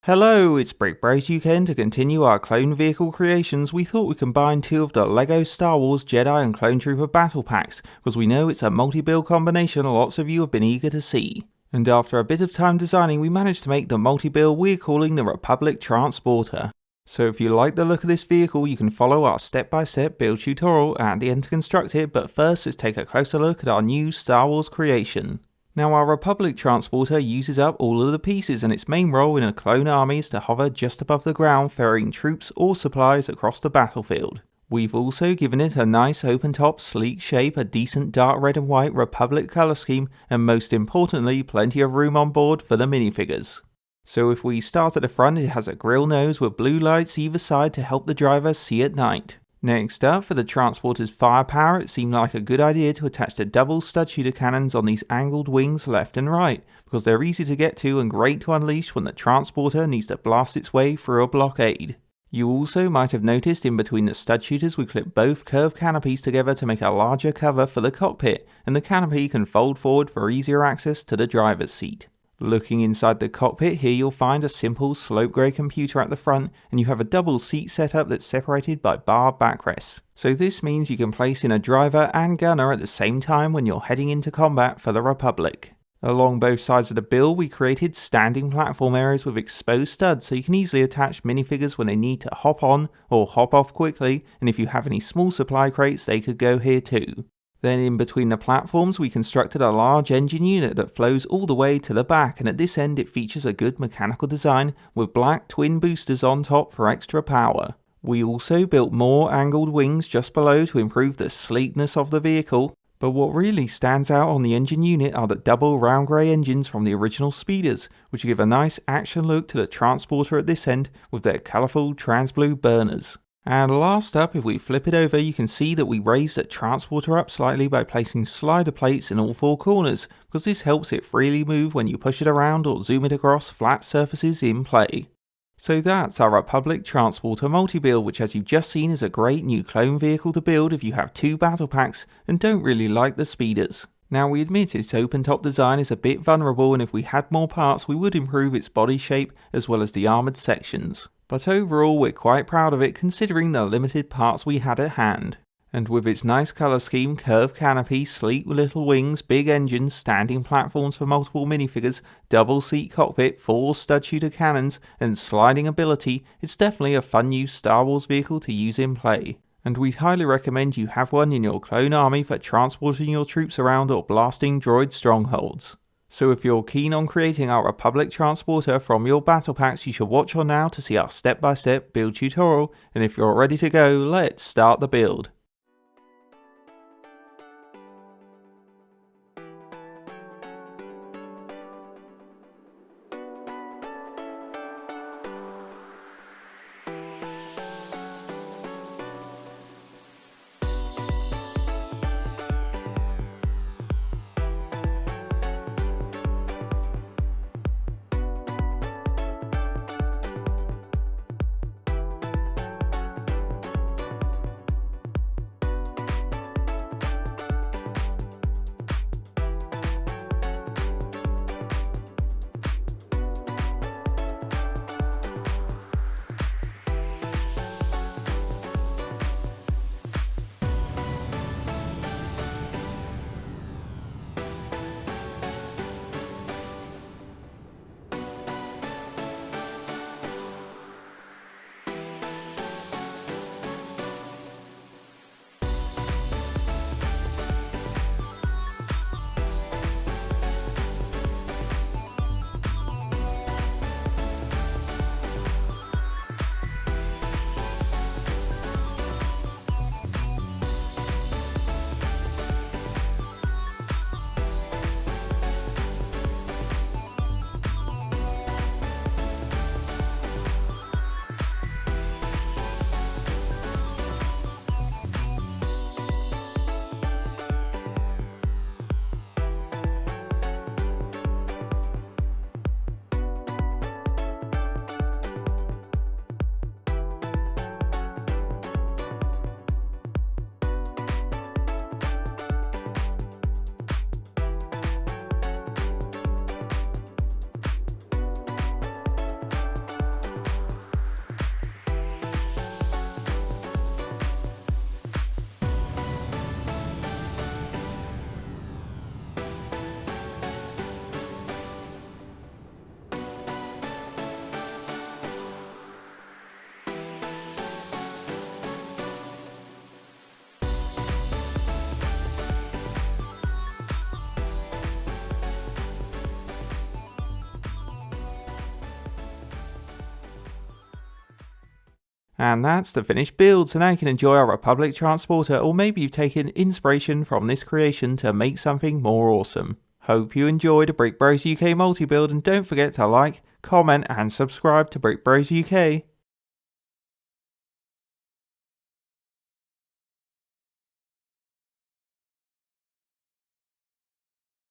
Hello, it's BrickBROSUK, and to continue our clone vehicle creations, we thought we'd combine two of the LEGO Star Wars Jedi and Clone Trooper battle packs, because we know it's a multi-build combination lots of you have been eager to see. And after a bit of time designing, we managed to make the multi-build we're calling the Republic Transporter. So if you like the look of this vehicle, you can follow our step-by-step build tutorial at the end to construct it, but first let's take a closer look at our new Star Wars creation. Now, our Republic Transporter uses up all of the pieces, and its main role in a clone army is to hover just above the ground, ferrying troops or supplies across the battlefield. We've also given it a nice open top, sleek shape, a decent dark red and white Republic colour scheme, and most importantly, plenty of room on board for the minifigures. So if we start at the front, it has a grille nose with blue lights either side to help the driver see at night. Next up, for the transporter's firepower, it seemed like a good idea to attach the double stud shooter cannons on these angled wings left and right, because they're easy to get to and great to unleash when the transporter needs to blast its way through a blockade. You also might have noticed in between the stud shooters we clipped both curved canopies together to make a larger cover for the cockpit, and the canopy can fold forward for easier access to the driver's seat. Looking inside the cockpit, here you'll find a simple slope grey computer at the front, and you have a double seat setup that's separated by bar backrests. So this means you can place in a driver and gunner at the same time when you're heading into combat for the Republic. Along both sides of the build, we created standing platform areas with exposed studs so you can easily attach minifigures when they need to hop on or hop off quickly, and if you have any small supply crates, they could go here too. Then in between the platforms we constructed a large engine unit that flows all the way to the back, and at this end it features a good mechanical design with black twin boosters on top for extra power. We also built more angled wings just below to improve the sleekness of the vehicle, but what really stands out on the engine unit are the double round grey engines from the original speeders, which give a nice action look to the transporter at this end with their colourful trans-blue burners. And last up, if we flip it over, you can see that we raised the transporter up slightly by placing slider plates in all four corners, because this helps it freely move when you push it around or zoom it across flat surfaces in play. So that's our Republic Transporter multi-build, which as you've just seen is a great new clone vehicle to build if you have two battle packs and don't really like the speeders. Now we admit its open top design is a bit vulnerable, and if we had more parts we would improve its body shape as well as the armoured sections. But overall we're quite proud of it considering the limited parts we had at hand. And with its nice colour scheme, curved canopy, sleek little wings, big engines, standing platforms for multiple minifigures, double seat cockpit, 4 stud shooter cannons, and sliding ability, it's definitely a fun new Star Wars vehicle to use in play. And we'd highly recommend you have one in your clone army for transporting your troops around or blasting droid strongholds. So if you're keen on creating our Republic Transporter from your battle packs, you should watch on now to see our step-by-step build tutorial, and if you're ready to go, let's start the build. And that's the finished build, so now you can enjoy our Republic Transporter, or maybe you've taken inspiration from this creation to make something more awesome. Hope you enjoyed a BrickBros UK multi-build, and don't forget to like, comment and subscribe to BrickBros UK.